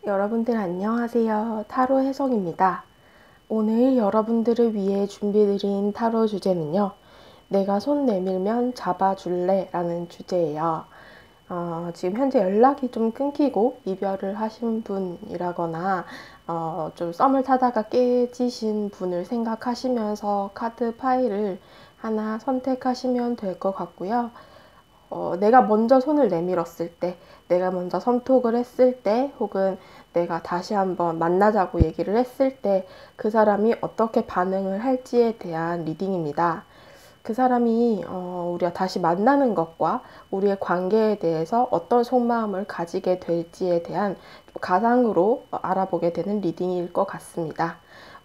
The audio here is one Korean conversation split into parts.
여러분들 안녕하세요. 타로 해석입니다. 오늘 여러분들을 위해 준비드린 타로 주제는요. 내가 손 내밀면 잡아줄래? 라는 주제예요. 지금 현재 연락이 좀 끊기고 이별을 하신 분이라거나 좀 썸을 타다가 깨지신 분을 생각하시면서 카드 파일을 하나 선택하시면 될 것 같고요. 내가 먼저 손을 내밀었을 때, 내가 먼저 선톡을 했을 때, 혹은 내가 다시 한번 만나자고 얘기를 했을 때 그 사람이 어떻게 반응을 할지에 대한 리딩입니다. 그 사람이 우리가 다시 만나는 것과 우리의 관계에 대해서 어떤 속마음을 가지게 될지에 대한 가상으로 알아보게 되는 리딩일 것 같습니다.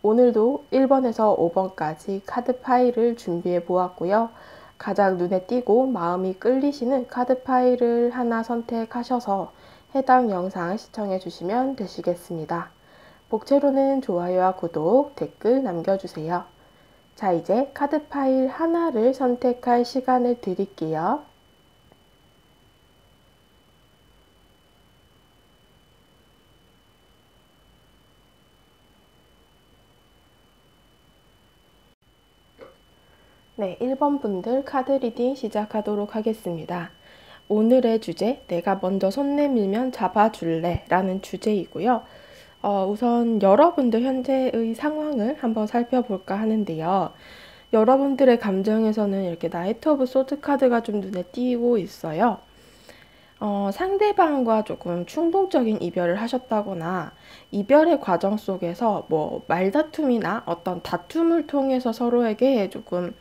오늘도 1번에서 5번까지 카드 파일을 준비해 보았고요. 가장 눈에 띄고 마음이 끌리시는 카드 파일을 하나 선택하셔서 해당 영상 시청해 주시면 되시겠습니다. 복채로는 좋아요와 구독, 댓글 남겨주세요. 자, 이제 카드 파일 하나를 선택할 시간을 드릴게요. 네, 1번 분들 카드 리딩 시작하도록 하겠습니다. 오늘의 주제, 내가 먼저 손 내밀면 잡아줄래? 라는 주제이고요. 우선 여러분들 현재의 상황을 한번 살펴볼까 하는데요. 여러분들의 감정에서는 이렇게 나이트 오브 소드 카드가 좀 눈에 띄고 있어요. 상대방과 조금 충동적인 이별을 하셨다거나 이별의 과정 속에서 뭐 말다툼이나 어떤 다툼을 통해서 서로에게 조금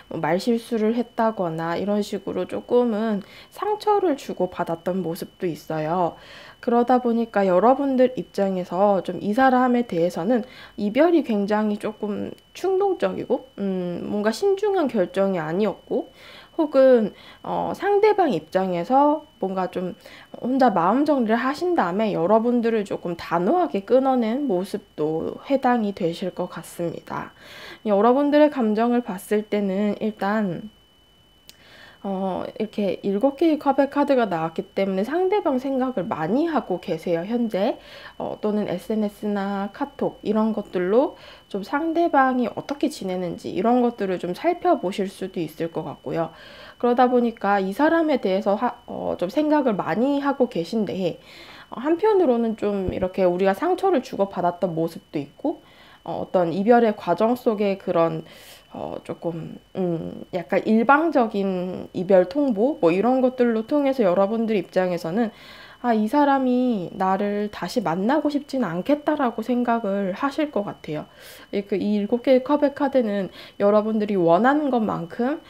말실수를 했다거나 이런 식으로 조금은 상처를 주고 받았던 모습도 있어요. 그러다 보니까 여러분들 입장에서 좀 이 사람에 대해서는 이별이 굉장히 조금 충동적이고 뭔가 신중한 결정이 아니었고, 혹은 상대방 입장에서 뭔가 좀 혼자 마음 정리를 하신 다음에 여러분들을 조금 단호하게 끊어낸 모습도 해당이 되실 것 같습니다. 여러분들의 감정을 봤을 때는 일단 이렇게 7개의 컵의 카드가 나왔기 때문에 상대방 생각을 많이 하고 계세요, 현재. 또는 SNS나 카톡 이런 것들로 좀 상대방이 어떻게 지내는지 이런 것들을 좀 살펴보실 수도 있을 것 같고요. 그러다 보니까 이 사람에 대해서 좀 생각을 많이 하고 계신데, 한편으로는 좀 이렇게 우리가 상처를 주고받았던 모습도 있고, 어떤 이별의 과정 속에 그런 조금 약간 일방적인 이별 통보 뭐 이런 것들로 통해서 여러분들 입장에서는 이 사람이 나를 다시 만나고 싶지는 않겠다라고 생각을 하실 것 같아요. 이 7개의 컵의 카드는 여러분들이 원하는 것만큼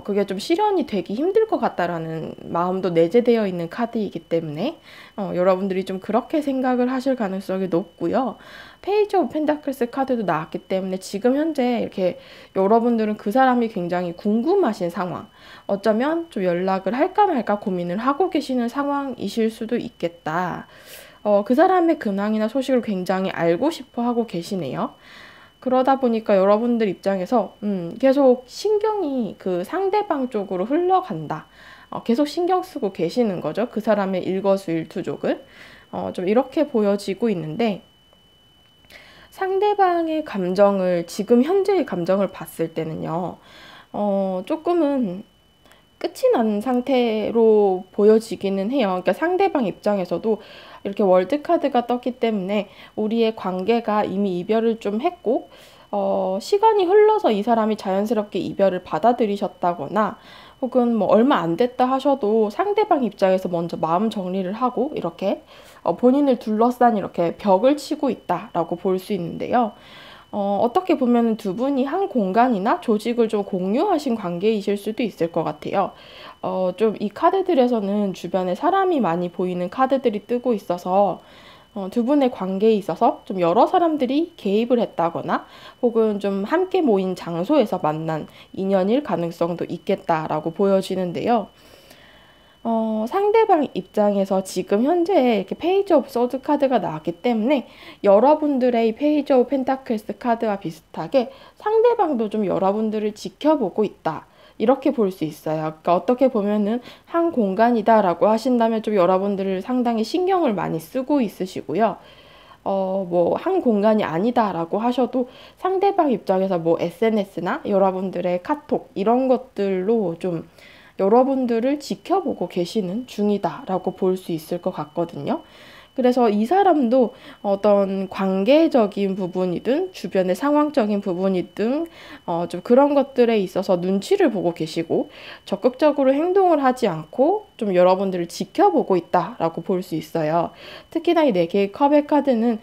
그게 좀 실현이 되기 힘들 것 같다라는 마음도 내재되어 있는 카드이기 때문에 여러분들이 좀 그렇게 생각을 하실 가능성이 높고요. 페이지 오브 펜타클스 카드도 나왔기 때문에 지금 현재 이렇게 여러분들은 그 사람이 굉장히 궁금하신 상황, 어쩌면 좀 연락을 할까 말까 고민을 하고 계시는 상황이실 수도 있겠다. 그 사람의 근황이나 소식을 굉장히 알고 싶어 하고 계시네요. 그러다 보니까 여러분들 입장에서 계속 신경이 그 상대방 쪽으로 흘러간다. 계속 신경 쓰고 계시는 거죠. 그 사람의 일거수일투족을. 좀 이렇게 보여지고 있는데, 상대방의 감정을, 지금 현재의 감정을 봤을 때는요, 조금은 끝이 난 상태로 보여지기는 해요. 그러니까 상대방 입장에서도 이렇게 월드카드가 떴기 때문에 우리의 관계가 이미 이별을 좀 했고, 시간이 흘러서 이 사람이 자연스럽게 이별을 받아들이셨다거나, 혹은 뭐 얼마 안 됐다 하셔도 상대방 입장에서 먼저 마음 정리를 하고 이렇게 본인을 둘러싼 이렇게 벽을 치고 있다라고 볼 수 있는데요. 어떻게 보면 두 분이 한 공간이나 조직을 좀 공유하신 관계이실 수도 있을 것 같아요. 좀 이 카드들에서는 주변에 사람이 많이 보이는 카드들이 뜨고 있어서 두 분의 관계에 있어서 좀 여러 사람들이 개입을 했다거나, 혹은 좀 함께 모인 장소에서 만난 인연일 가능성도 있겠다라고 보여지는데요. 상대방 입장에서 지금 현재 이렇게 페이지 오브 소드 카드가 나왔기 때문에 여러분들의 페이지 오브 펜타클스 카드와 비슷하게 상대방도 좀 여러분들을 지켜보고 있다. 이렇게 볼 수 있어요. 그러니까 어떻게 보면은 한 공간이다라고 하신다면 좀 여러분들을 상당히 신경을 많이 쓰고 있으시고요. 뭐, 한 공간이 아니다라고 하셔도 상대방 입장에서 뭐 SNS나 여러분들의 카톡 이런 것들로 좀 여러분들을 지켜보고 계시는 중이다라고 볼 수 있을 것 같거든요. 그래서 이 사람도 어떤 관계적인 부분이든 주변의 상황적인 부분이든 좀 그런 것들에 있어서 눈치를 보고 계시고 적극적으로 행동을 하지 않고 좀 여러분들을 지켜보고 있다라고 볼 수 있어요. 특히나 이 네 개의 컵의 카드는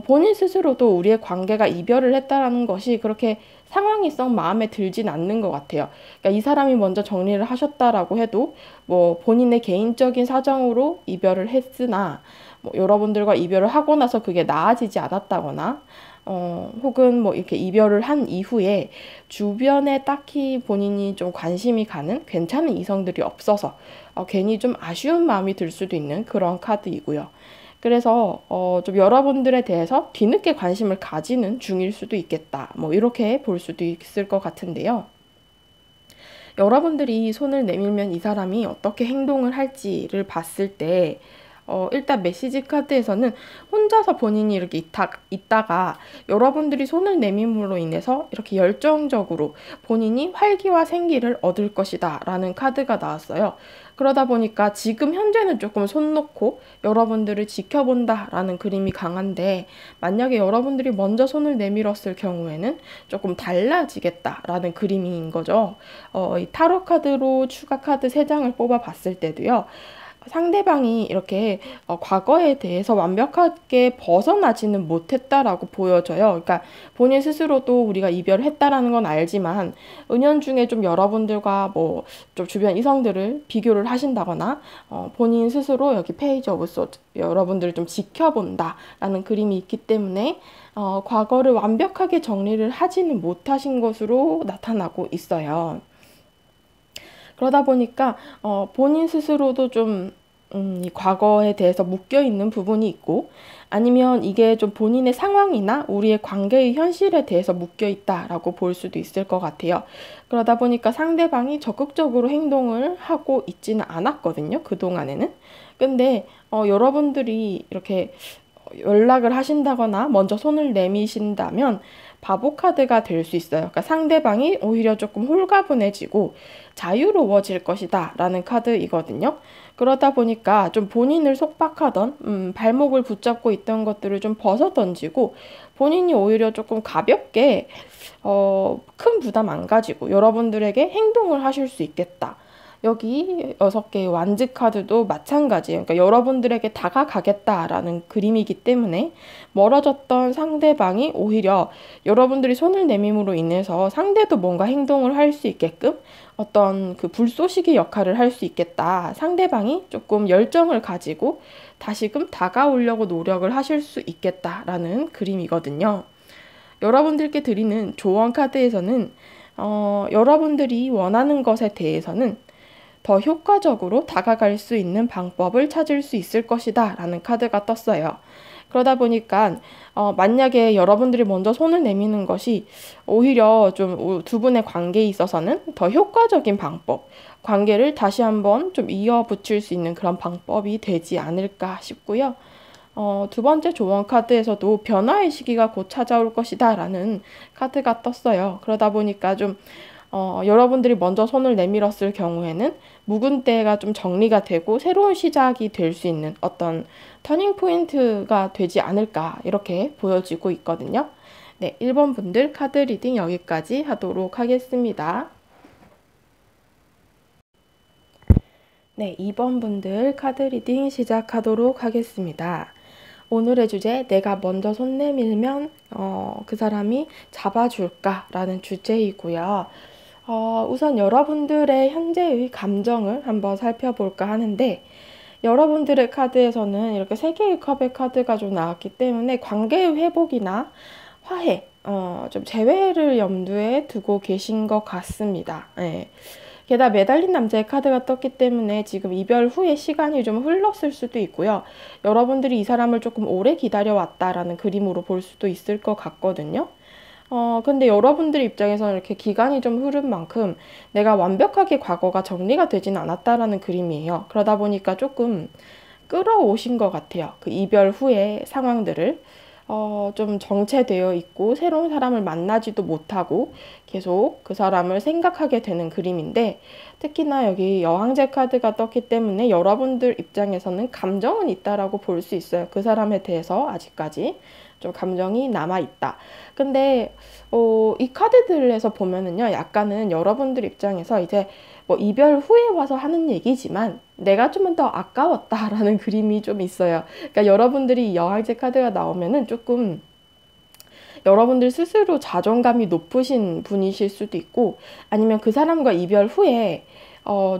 본인 스스로도 우리의 관계가 이별을 했다라는 것이 그렇게 상황이 썩 마음에 들진 않는 것 같아요. 그러니까 이 사람이 먼저 정리를 하셨다라고 해도 뭐 본인의 개인적인 사정으로 이별을 했으나 뭐 여러분들과 이별을 하고 나서 그게 나아지지 않았다거나 혹은 뭐 이렇게 이별을 한 이후에 주변에 딱히 본인이 좀 관심이 가는 괜찮은 이성들이 없어서 괜히 좀 아쉬운 마음이 들 수도 있는 그런 카드이고요. 그래서 좀 여러분들에 대해서 뒤늦게 관심을 가지는 중일 수도 있겠다. 뭐 이렇게 볼 수도 있을 것 같은데요. 여러분들이 손을 내밀면 이 사람이 어떻게 행동을 할지를 봤을 때 일단 메시지 카드에서는 혼자서 본인이 이렇게 있다가 여러분들이 손을 내밈으로 인해서 이렇게 열정적으로 본인이 활기와 생기를 얻을 것이다 라는 카드가 나왔어요. 그러다 보니까 지금 현재는 조금 손 놓고 여러분들을 지켜본다 라는 그림이 강한데 만약에 여러분들이 먼저 손을 내밀었을 경우에는 조금 달라지겠다 라는 그림인 거죠. 이 타로 카드로 추가 카드 3장을 뽑아 봤을 때도요. 상대방이 이렇게 과거에 대해서 완벽하게 벗어나지는 못했다라고 보여져요. 그러니까 본인 스스로도 우리가 이별을 했다라는 건 알지만 은연중에 좀 여러분들과 뭐 좀 주변 이성들을 비교를 하신다거나 본인 스스로 여기 페이지 오브 소드 여러분들을 좀 지켜본다라는 그림이 있기 때문에 과거를 완벽하게 정리를 하지는 못하신 것으로 나타나고 있어요. 그러다 보니까 본인 스스로도 좀 이 과거에 대해서 묶여있는 부분이 있고 아니면 이게 좀 본인의 상황이나 우리의 관계의 현실에 대해서 묶여있다라고 볼 수도 있을 것 같아요. 그러다 보니까 상대방이 적극적으로 행동을 하고 있지는 않았거든요. 그동안에는. 근데 여러분들이 이렇게 연락을 하신다거나 먼저 손을 내미신다면 바보 카드가 될 수 있어요. 그러니까 상대방이 오히려 조금 홀가분해지고 자유로워질 것이다 라는 카드이거든요. 그러다 보니까 좀 본인을 속박하던 발목을 붙잡고 있던 것들을 좀 벗어 던지고 본인이 오히려 조금 가볍게 큰 부담 안 가지고 여러분들에게 행동을 하실 수 있겠다. 여기 6개의 완즈 카드도 마찬가지예요. 그러니까 여러분들에게 다가가겠다라는 그림이기 때문에 멀어졌던 상대방이 오히려 여러분들이 손을 내밈으로 인해서 상대도 뭔가 행동을 할 수 있게끔 어떤 그 불쏘시개 역할을 할 수 있겠다. 상대방이 조금 열정을 가지고 다시금 다가오려고 노력을 하실 수 있겠다라는 그림이거든요. 여러분들께 드리는 조언 카드에서는 여러분들이 원하는 것에 대해서는 더 효과적으로 다가갈 수 있는 방법을 찾을 수 있을 것이다 라는 카드가 떴어요. 그러다 보니까 만약에 여러분들이 먼저 손을 내미는 것이 오히려 좀 두 분의 관계에 있어서는 더 효과적인 방법, 관계를 다시 한번 좀 이어붙일 수 있는 그런 방법이 되지 않을까 싶고요. 두 번째 조언 카드에서도 변화의 시기가 곧 찾아올 것이다 라는 카드가 떴어요. 그러다 보니까 좀 여러분들이 먼저 손을 내밀었을 경우에는 묵은 때가 좀 정리가 되고 새로운 시작이 될 수 있는 어떤 터닝 포인트가 되지 않을까 이렇게 보여지고 있거든요. 네, 1번 분들 카드 리딩 여기까지 하도록 하겠습니다. 네, 2번 분들 카드 리딩 시작하도록 하겠습니다. 오늘의 주제, 내가 먼저 손 내밀면 그 사람이 잡아줄까? 라는 주제이고요. 우선 여러분들의 현재의 감정을 한번 살펴볼까 하는데 여러분들의 카드에서는 이렇게 3개의 컵의 카드가 좀 나왔기 때문에 관계의 회복이나 화해, 좀 재회를 염두에 두고 계신 것 같습니다. 네. 게다가 매달린 남자의 카드가 떴기 때문에 지금 이별 후에 시간이 좀 흘렀을 수도 있고요. 여러분들이 이 사람을 조금 오래 기다려왔다라는 그림으로 볼 수도 있을 것 같거든요. 근데 여러분들 입장에서는 이렇게 기간이 좀 흐른 만큼 내가 완벽하게 과거가 정리가 되진 않았다라는 그림이에요. 그러다 보니까 조금 끌어오신 것 같아요. 그 이별 후의 상황들을. 좀 정체되어 있고 새로운 사람을 만나지도 못하고 계속 그 사람을 생각하게 되는 그림인데, 특히나 여기 여왕제 카드가 떴기 때문에 여러분들 입장에서는 감정은 있다라고 볼 수 있어요. 그 사람에 대해서 아직까지 좀 감정이 남아 있다. 근데 이 카드들에서 보면은요, 약간은 여러분들 입장에서 이제 뭐 이별 후에 와서 하는 얘기지만 내가 좀 더 아까웠다라는 그림이 좀 있어요. 그러니까 여러분들이 여왕제 카드가 나오면은 조금 여러분들 스스로 자존감이 높으신 분이실 수도 있고, 아니면 그 사람과 이별 후에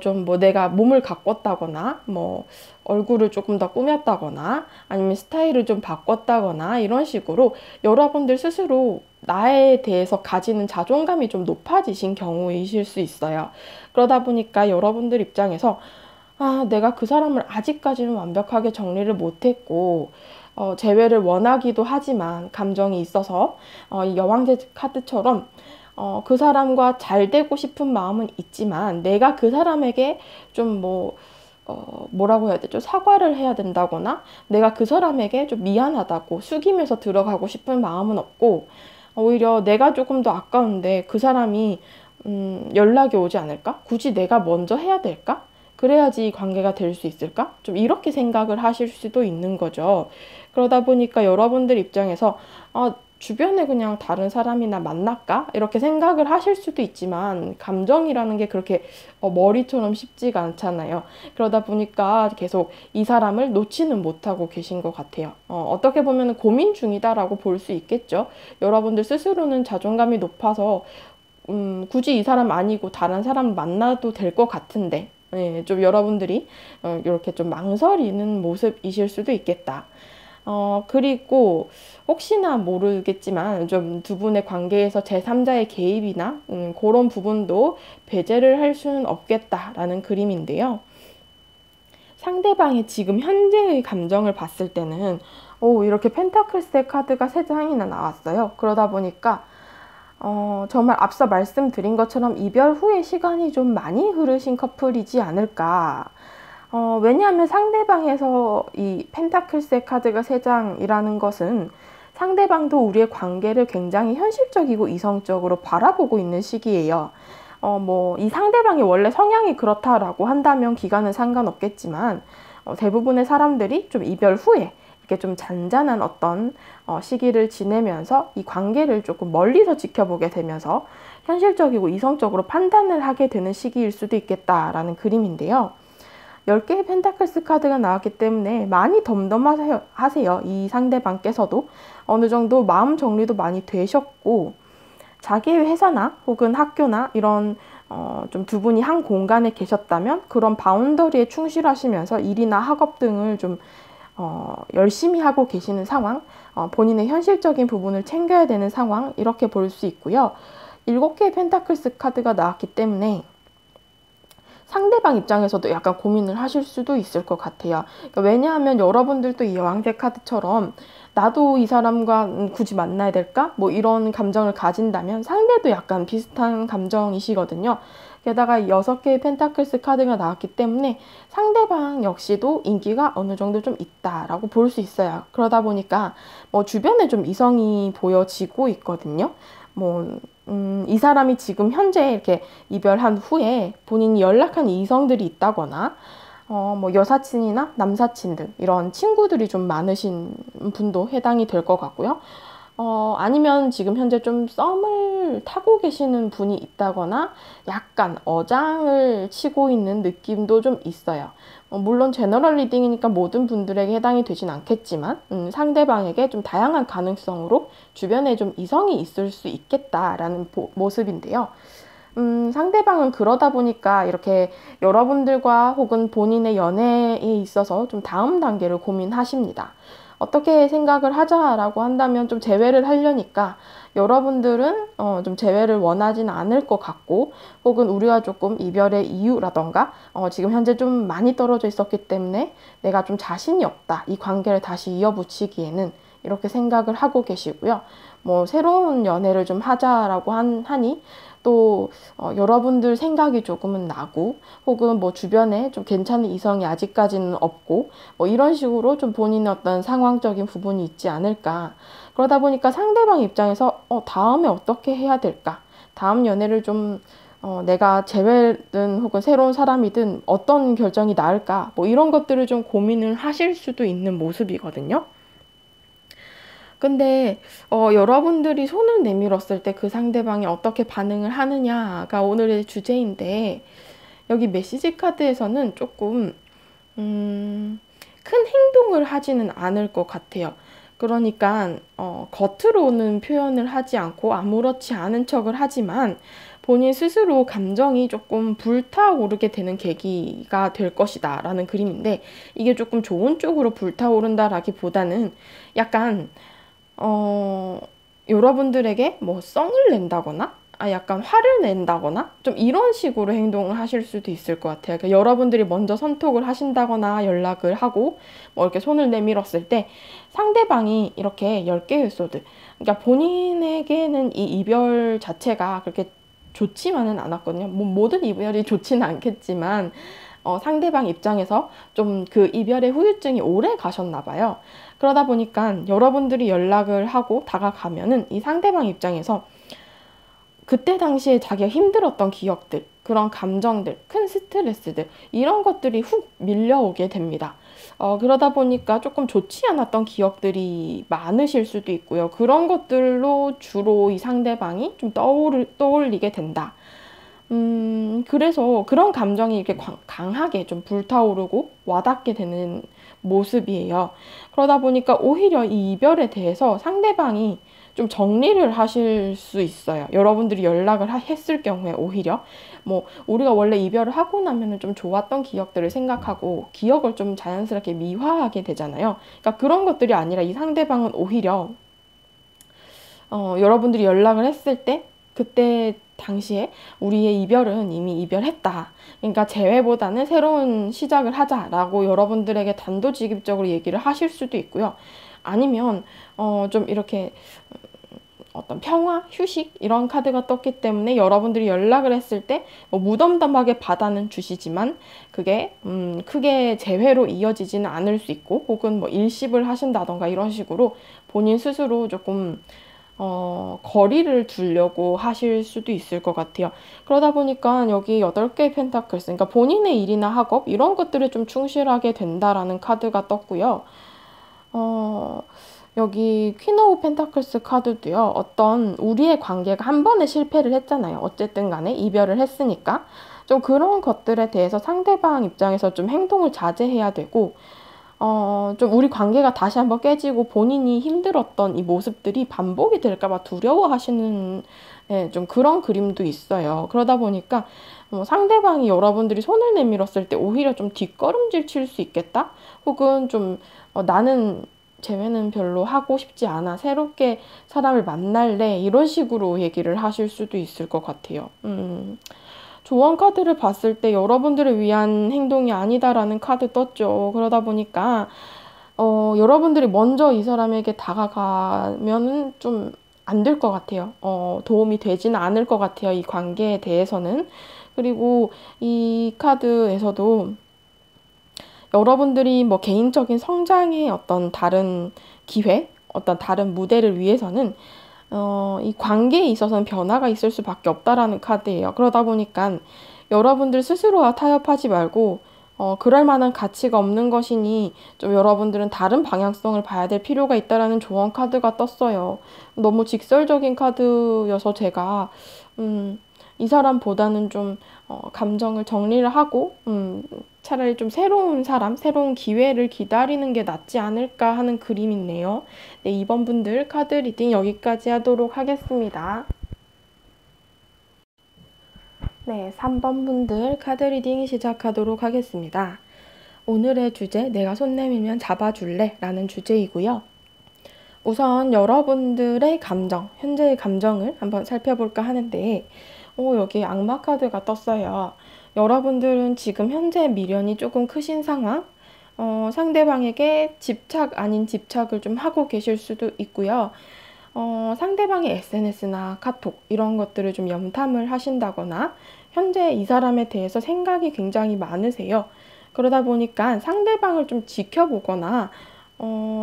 좀 뭐 내가 몸을 가꿨다거나 뭐 얼굴을 조금 더 꾸몄다거나 아니면 스타일을 좀 바꿨다거나 이런 식으로 여러분들 스스로 나에 대해서 가지는 자존감이 좀 높아지신 경우이실 수 있어요. 그러다 보니까 여러분들 입장에서 내가 그 사람을 아직까지는 완벽하게 정리를 못했고, 재회를 원하기도 하지만 감정이 있어서, 이 여왕제 카드처럼, 그 사람과 잘 되고 싶은 마음은 있지만, 내가 그 사람에게 좀 뭐라고 해야 되죠? 사과를 해야 된다거나, 내가 그 사람에게 좀 미안하다고 숙이면서 들어가고 싶은 마음은 없고, 오히려 내가 조금 더 아까운데 그 사람이, 연락이 오지 않을까? 굳이 내가 먼저 해야 될까? 그래야지 관계가 될 수 있을까? 좀 이렇게 생각을 하실 수도 있는 거죠. 그러다 보니까 여러분들 입장에서 주변에 그냥 다른 사람이나 만날까? 이렇게 생각을 하실 수도 있지만, 감정이라는 게 그렇게 머리처럼 쉽지가 않잖아요. 그러다 보니까 계속 이 사람을 놓지는 못하고 계신 것 같아요. 어떻게 보면 고민 중이다라고 볼 수 있겠죠. 여러분들 스스로는 자존감이 높아서 굳이 이 사람 아니고 다른 사람 만나도 될 것 같은데, 좀 여러분들이 이렇게 좀 망설이는 모습이실 수도 있겠다. 그리고 혹시나 모르겠지만 좀 두 분의 관계에서 제3자의 개입이나 그런 부분도 배제를 할 수는 없겠다라는 그림인데요. 상대방의 지금 현재의 감정을 봤을 때는 이렇게 펜타클스의 카드가 3장이나 나왔어요. 그러다 보니까 정말 앞서 말씀드린 것처럼 이별 후에 시간이 좀 많이 흐르신 커플이지 않을까. 왜냐하면 상대방에서 이 펜타클스의 카드가 3장이라는 것은 상대방도 우리의 관계를 굉장히 현실적이고 이성적으로 바라보고 있는 시기예요. 이 상대방이 원래 성향이 그렇다라고 한다면 기간은 상관없겠지만, 대부분의 사람들이 좀 이별 후에 이렇게 좀 잔잔한 어떤 시기를 지내면서 이 관계를 조금 멀리서 지켜보게 되면서 현실적이고 이성적으로 판단을 하게 되는 시기일 수도 있겠다라는 그림인데요. 10개의 펜타클스 카드가 나왔기 때문에 많이 덤덤하세요. 이 상대방께서도 어느 정도 마음 정리도 많이 되셨고, 자기의 회사나 혹은 학교나 이런 좀 두 분이 한 공간에 계셨다면 그런 바운더리에 충실하시면서 일이나 학업 등을 좀 열심히 하고 계시는 상황, 본인의 현실적인 부분을 챙겨야 되는 상황, 이렇게 볼 수 있고요. 7개의 펜타클스 카드가 나왔기 때문에 상대방 입장에서도 약간 고민을 하실 수도 있을 것 같아요. 그러니까 왜냐하면 여러분들도 이 여왕제 카드처럼 나도 이 사람과 굳이 만나야 될까? 뭐 이런 감정을 가진다면 상대도 약간 비슷한 감정이시거든요. 게다가 6개의 펜타클스 카드가 나왔기 때문에 상대방 역시도 인기가 어느 정도 좀 있다라고 볼 수 있어요. 그러다 보니까 주변에 좀 이성이 보여지고 있거든요. 이 사람이 지금 현재 이렇게 이별한 후에 본인이 연락한 이성들이 있다거나, 여사친이나 남사친 등 이런 친구들이 좀 많으신 분도 해당이 될 것 같고요. 아니면 지금 현재 좀 썸을 타고 계시는 분이 있다거나 약간 어장을 치고 있는 느낌도 좀 있어요. 물론 제너럴 리딩이니까 모든 분들에게 해당이 되진 않겠지만 상대방에게 좀 다양한 가능성으로 주변에 좀 이성이 있을 수 있겠다라는 모습인데요. 상대방은 그러다 보니까 이렇게 여러분들과 혹은 본인의 연애에 있어서 좀 다음 단계를 고민하십니다. 어떻게 생각을 하자라고 한다면 좀 재회를 하려니까 여러분들은 좀 재회를 원하지는 않을 것 같고, 혹은 우리와 조금 이별의 이유라던가 지금 현재 좀 많이 떨어져 있었기 때문에 내가 좀 자신이 없다, 이 관계를 다시 이어붙이기에는 이렇게 생각을 하고 계시고요. 뭐 새로운 연애를 좀 하자라고 하니 또 여러분들 생각이 조금은 나고, 혹은 뭐 주변에 좀 괜찮은 이성이 아직까지는 없고, 뭐 이런 식으로 좀 본인의 어떤 상황적인 부분이 있지 않을까. 그러다 보니까 상대방 입장에서 다음에 어떻게 해야 될까? 다음 연애를 좀 내가 재회든 혹은 새로운 사람이든 어떤 결정이 나을까? 뭐 이런 것들을 좀 고민을 하실 수도 있는 모습이거든요. 근데 여러분들이 손을 내밀었을 때 그 상대방이 어떻게 반응을 하느냐가 오늘의 주제인데, 여기 메시지 카드에서는 조금 큰 행동을 하지는 않을 것 같아요. 그러니까 겉으로는 표현을 하지 않고 아무렇지 않은 척을 하지만 본인 스스로 감정이 조금 불타오르게 되는 계기가 될 것이다 라는 그림인데, 이게 조금 좋은 쪽으로 불타오른다라기보다는 약간 여러분들에게 뭐 썽을 낸다거나, 약간 화를 낸다거나, 좀 이런 식으로 행동을 하실 수도 있을 것 같아요. 그러니까 여러분들이 먼저 선톡을 하신다거나 연락을 하고 뭐 이렇게 손을 내밀었을 때 상대방이 이렇게 10개의 소드, 그러니까 본인에게는 이 이별 자체가 그렇게 좋지만은 않았거든요. 뭐 모든 이별이 좋지는 않겠지만 상대방 입장에서 좀 그 이별의 후유증이 오래 가셨나 봐요. 그러다 보니까 여러분들이 연락을 하고 다가가면은 이 상대방 입장에서 그때 당시에 자기가 힘들었던 기억들, 그런 감정들, 큰 스트레스들, 이런 것들이 훅 밀려오게 됩니다. 그러다 보니까 조금 좋지 않았던 기억들이 많으실 수도 있고요. 그런 것들로 주로 이 상대방이 좀 떠올리게 된다. 그래서 그런 감정이 이렇게 강하게 좀 불타오르고 와닿게 되는 모습이에요. 그러다 보니까 오히려 이 이별에 대해서 상대방이 좀 정리를 하실 수 있어요. 여러분들이 연락을 했을 경우에 오히려 뭐 우리가 원래 이별을 하고 나면은 좀 좋았던 기억들을 생각하고 기억을 좀 자연스럽게 미화하게 되잖아요. 그러니까 그런 것들이 아니라 이 상대방은 오히려 여러분들이 연락을 했을 때 그때 당시에 우리의 이별은 이미 이별했다. 그러니까 재회보다는 새로운 시작을 하자라고 여러분들에게 단도직입적으로 얘기를 하실 수도 있고요. 아니면 좀 이렇게 어떤 평화, 휴식 이런 카드가 떴기 때문에 여러분들이 연락을 했을 때뭐 무덤덤하게 받아는 주시지만 그게 크게 재회로 이어지지는 않을 수 있고, 혹은 뭐 일십을 하신다던가 이런 식으로 본인 스스로 조금 거리를 두려고 하실 수도 있을 것 같아요. 그러다 보니까 여기 8개의 펜타클스, 그러니까 본인의 일이나 학업 이런 것들에 좀 충실하게 된다라는 카드가 떴고요. 여기 퀸 오브 펜타클스 카드도요. 어떤 우리의 관계가 한 번에 실패를 했잖아요. 어쨌든 간에 이별을 했으니까 좀 그런 것들에 대해서 상대방 입장에서 좀 행동을 자제해야 되고, 좀 우리 관계가 다시 한번 깨지고 본인이 힘들었던 이 모습들이 반복이 될까봐 두려워하시는 좀 그런 그림도 있어요. 그러다 보니까 상대방이 여러분들이 손을 내밀었을 때 오히려 좀 뒷걸음질 칠 수 있겠다? 혹은 좀 나는 재회는 별로 하고 싶지 않아. 새롭게 사람을 만날래. 이런 식으로 얘기를 하실 수도 있을 것 같아요. 조언 카드를 봤을 때 여러분들을 위한 행동이 아니다라는 카드 떴죠. 그러다 보니까 여러분들이 먼저 이 사람에게 다가가면은 좀 안 될 것 같아요. 도움이 되지는 않을 것 같아요. 이 관계에 대해서는. 그리고 이 카드에서도 여러분들이 뭐 개인적인 성장의 어떤 다른 기회, 어떤 다른 무대를 위해서는 이 관계에 있어서는 변화가 있을 수밖에 없다라는 카드예요. 그러다 보니까 여러분들 스스로와 타협하지 말고 그럴 만한 가치가 없는 것이니 좀 여러분들은 다른 방향성을 봐야 될 필요가 있다라는 조언 카드가 떴어요. 너무 직설적인 카드여서 제가 이 사람보다는 좀 감정을 정리를 하고 차라리 좀 새로운 사람, 새로운 기회를 기다리는 게 낫지 않을까 하는 그림이네요. 네, 2번 분들 카드 리딩 여기까지 하도록 하겠습니다. 네, 3번 분들 카드 리딩 시작하도록 하겠습니다. 오늘의 주제, 내가 손 내밀면 잡아줄래? 라는 주제이고요. 우선 여러분들의 감정, 현재의 감정을 한번 살펴볼까 하는데 여기 악마 카드가 떴어요. 여러분들은 지금 현재 미련이 조금 크신 상황, 상대방에게 집착 아닌 집착을 좀 하고 계실 수도 있고요. 상대방의 SNS나 카톡 이런 것들을 좀 염탐을 하신다거나 현재 이 사람에 대해서 생각이 굉장히 많으세요. 그러다 보니까 상대방을 좀 지켜보거나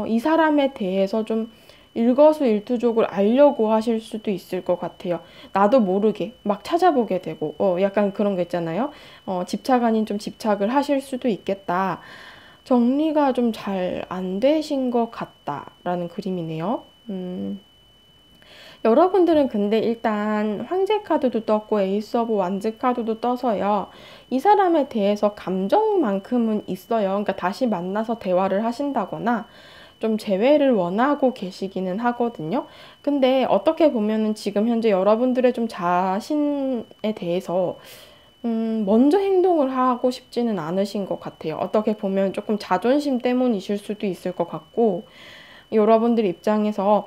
이 사람에 대해서 좀 일거수일투족을 알려고 하실 수도 있을 것 같아요. 나도 모르게 막 찾아보게 되고 약간 그런 거 있잖아요. 집착 아닌 좀 집착을 하실 수도 있겠다. 정리가 좀 잘 안 되신 것 같다라는 그림이네요. 여러분들은 근데 일단 황제 카드도 떴고 에이스 오브 완즈 카드도 떠서요. 이 사람에 대해서 감정만큼은 있어요. 그러니까 다시 만나서 대화를 하신다거나 좀 재회를 원하고 계시기는 하거든요. 근데 어떻게 보면은 지금 현재 여러분들의 좀 자신에 대해서 먼저 행동을 하고 싶지는 않으신 것 같아요. 어떻게 보면 조금 자존심 때문이실 수도 있을 것 같고, 여러분들 입장에서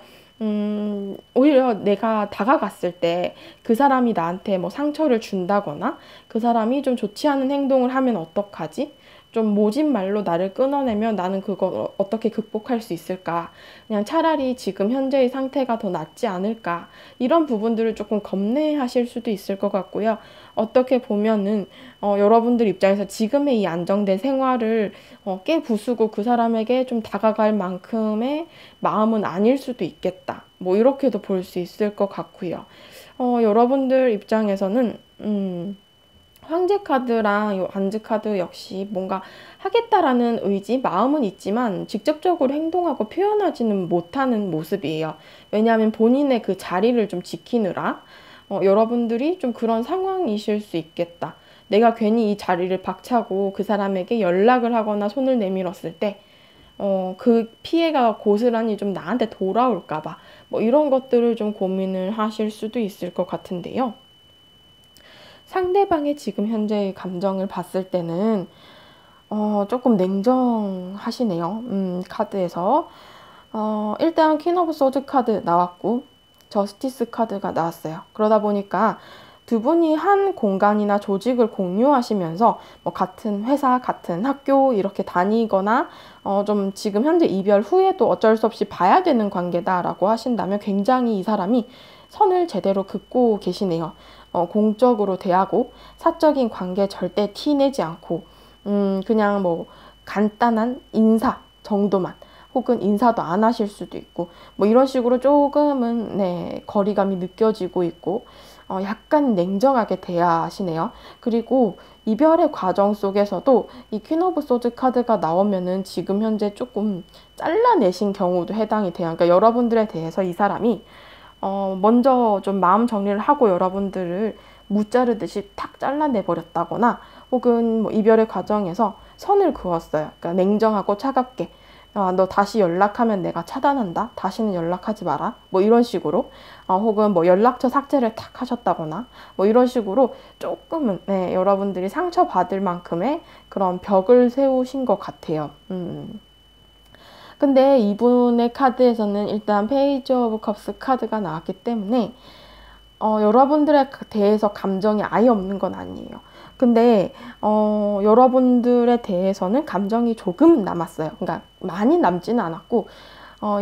오히려 내가 다가갔을 때 그 사람이 나한테 뭐 상처를 준다거나 그 사람이 좀 좋지 않은 행동을 하면 어떡하지? 좀 모진 말로 나를 끊어내면 나는 그거 어떻게 극복할 수 있을까? 그냥 차라리 지금 현재의 상태가 더 낫지 않을까? 이런 부분들을 조금 겁내하실 수도 있을 것 같고요. 어떻게 보면은 여러분들 입장에서 지금의 이 안정된 생활을 깨부수고 그 사람에게 좀 다가갈 만큼의 마음은 아닐 수도 있겠다. 뭐 이렇게도 볼 수 있을 것 같고요. 여러분들 입장에서는 황제 카드랑 요 안즈 카드 역시 뭔가 하겠다라는 의지, 마음은 있지만 직접적으로 행동하고 표현하지는 못하는 모습이에요. 왜냐하면 본인의 그 자리를 좀 지키느라 여러분들이 좀 그런 상황이실 수 있겠다. 내가 괜히 이 자리를 박차고 그 사람에게 연락을 하거나 손을 내밀었을 때 그 피해가 고스란히 좀 나한테 돌아올까 봐 뭐 이런 것들을 좀 고민을 하실 수도 있을 것 같은데요. 상대방의 지금 현재의 감정을 봤을 때는 조금 냉정하시네요. 카드에서 일단 퀸 오브 소드 카드 나왔고 저스티스 카드가 나왔어요. 그러다 보니까 두 분이 한 공간이나 조직을 공유하시면서 뭐 같은 회사, 같은 학교 이렇게 다니거나 좀 지금 현재 이별 후에도 어쩔 수 없이 봐야 되는 관계다라고 하신다면 굉장히 이 사람이 선을 제대로 긋고 계시네요. 공적으로 대하고 사적인 관계 절대 티내지 않고 그냥 뭐 간단한 인사 정도만 혹은 인사도 안 하실 수도 있고 뭐 이런 식으로 조금은 네, 거리감이 느껴지고 있고 약간 냉정하게 대하시네요. 그리고 이별의 과정 속에서도 이 퀸 오브 소드 카드가 나오면은 지금 현재 조금 잘라내신 경우도 해당이 돼요. 그러니까 여러분들에 대해서 이 사람이 먼저 좀 마음 정리를 하고 여러분들을 무자르듯이 탁 잘라내버렸다거나 혹은 뭐 이별의 과정에서 선을 그었어요. 그러니까 냉정하고 차갑게 너 다시 연락하면 내가 차단한다. 다시는 연락하지 마라. 뭐 이런 식으로 혹은 뭐 연락처 삭제를 탁 하셨다거나 뭐 이런 식으로 조금은 네, 여러분들이 상처받을 만큼의 그런 벽을 세우신 것 같아요. 근데 이분의 카드에서는 일단 페이지 오브 컵스 카드가 나왔기 때문에 여러분들에 대해서 감정이 아예 없는 건 아니에요. 근데 여러분들에 대해서는 감정이 조금 남았어요. 그러니까 많이 남지는 않았고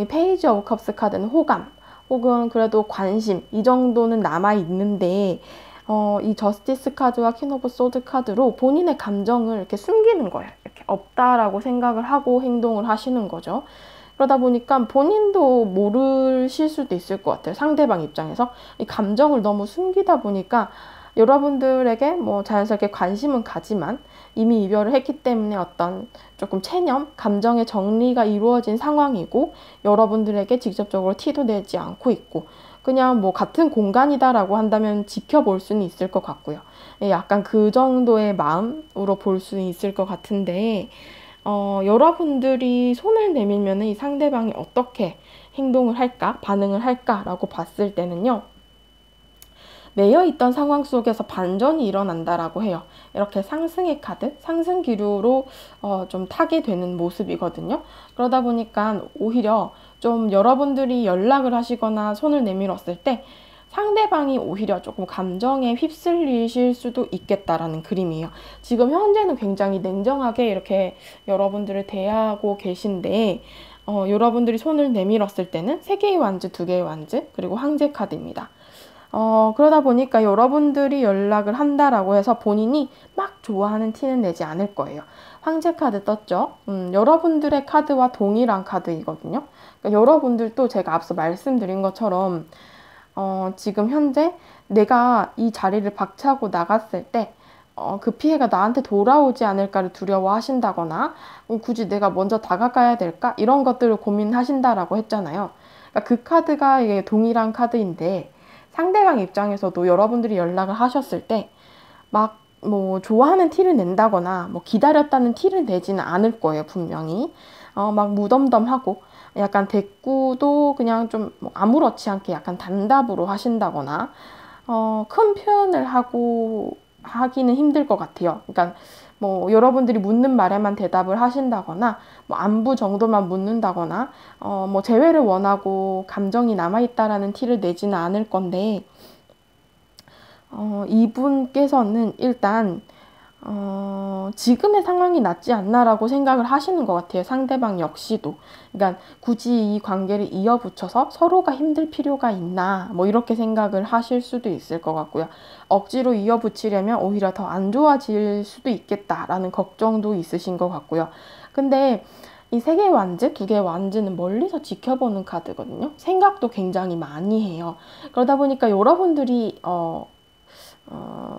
이 페이지 오브 컵스 카드는 호감 혹은 그래도 관심 이 정도는 남아 있는데 이 저스티스 카드와 퀸 오브 소드 카드로 본인의 감정을 이렇게 숨기는 거예요. 이렇게 없다라고 생각을 하고 행동을 하시는 거죠. 그러다 보니까 본인도 모르실 수도 있을 것 같아요. 상대방 입장에서. 이 감정을 너무 숨기다 보니까 여러분들에게 뭐 자연스럽게 관심은 가지만 이미 이별을 했기 때문에 어떤 조금 체념, 감정의 정리가 이루어진 상황이고 여러분들에게 직접적으로 티도 내지 않고 있고 그냥 뭐 같은 공간이다라고 한다면 지켜볼 수는 있을 것 같고요. 약간 그 정도의 마음으로 볼 수는 있을 것 같은데 여러분들이 손을 내밀면 이 상대방이 어떻게 행동을 할까, 반응을 할까라고 봤을 때는요. 매여있던 상황 속에서 반전이 일어난다라고 해요. 이렇게 상승의 카드, 상승 기류로 좀 타게 되는 모습이거든요. 그러다 보니까 오히려 좀 여러분들이 연락을 하시거나 손을 내밀었을 때 상대방이 오히려 조금 감정에 휩쓸리실 수도 있겠다라는 그림이에요. 지금 현재는 굉장히 냉정하게 이렇게 여러분들을 대하고 계신데 여러분들이 손을 내밀었을 때는 3개의 완즈, 2개의 완즈, 그리고 황제 카드입니다. 그러다 보니까 여러분들이 연락을 한다라고 해서 본인이 막 좋아하는 티는 내지 않을 거예요. 황제 카드 떴죠? 여러분들의 카드와 동일한 카드이거든요. 그러니까 여러분들도 제가 앞서 말씀드린 것처럼 지금 현재 내가 이 자리를 박차고 나갔을 때 그 피해가 나한테 돌아오지 않을까를 두려워하신다거나 굳이 내가 먼저 다가가야 될까? 이런 것들을 고민하신다라고 했잖아요. 그러니까 그 카드가 이게 동일한 카드인데 상대방 입장에서도 여러분들이 연락을 하셨을 때 막 뭐 좋아하는 티를 낸다거나 뭐 기다렸다는 티를 내지는 않을 거예요, 분명히. 막 무덤덤하고 약간 대꾸도 그냥 좀뭐 아무렇지 않게 약간 단답으로 하신다거나 큰 표현을 하기는 힘들 것 같아요. 그러니까 뭐 여러분들이 묻는 말에만 대답을 하신다거나 뭐 안부 정도만 묻는다거나 뭐 재회를 원하고 감정이 남아있다라는 티를 내지는 않을 건데 이분께서는 일단 지금의 상황이 낫지 않나라고 생각을 하시는 것 같아요. 상대방 역시도. 그러니까 굳이 이 관계를 이어붙여서 서로가 힘들 필요가 있나 뭐 이렇게 생각을 하실 수도 있을 것 같고요. 억지로 이어붙이려면 오히려 더 안 좋아질 수도 있겠다라는 걱정도 있으신 것 같고요. 근데 이 3개의 완즈, 2개의 완즈는 멀리서 지켜보는 카드거든요. 생각도 굉장히 많이 해요. 그러다 보니까 여러분들이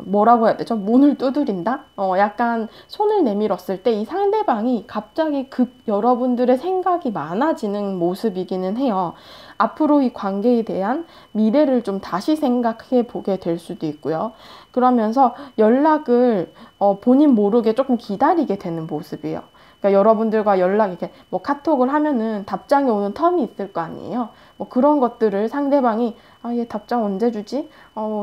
뭐라고 해야 되죠? 문을 두드린다? 약간 손을 내밀었을 때 이 상대방이 갑자기 여러분들의 생각이 많아지는 모습이기는 해요. 앞으로 이 관계에 대한 미래를 좀 다시 생각해 보게 될 수도 있고요. 그러면서 연락을 본인 모르게 조금 기다리게 되는 모습이에요. 그러니까 여러분들과 이렇게 뭐 카톡을 하면은 답장이 오는 텀이 있을 거 아니에요. 뭐 그런 것들을 상대방이 얘 답장 언제 주지?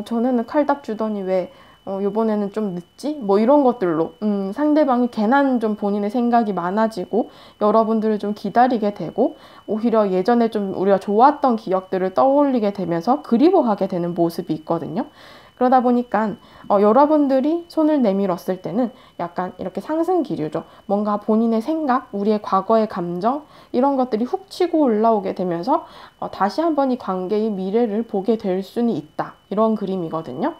전에는 칼답 주더니 왜 요번에는 좀 늦지? 뭐 이런 것들로 상대방이 괜한 좀 본인의 생각이 많아지고 여러분들을 좀 기다리게 되고 오히려 예전에 좀 우리가 좋았던 기억들을 떠올리게 되면서 그리워하게 되는 모습이 있거든요. 그러다 보니까 여러분들이 손을 내밀었을 때는 약간 이렇게 상승 기류죠. 뭔가 본인의 생각, 우리의 과거의 감정 이런 것들이 훅 치고 올라오게 되면서 다시 한번 이 관계의 미래를 보게 될 수는 있다. 이런 그림이거든요.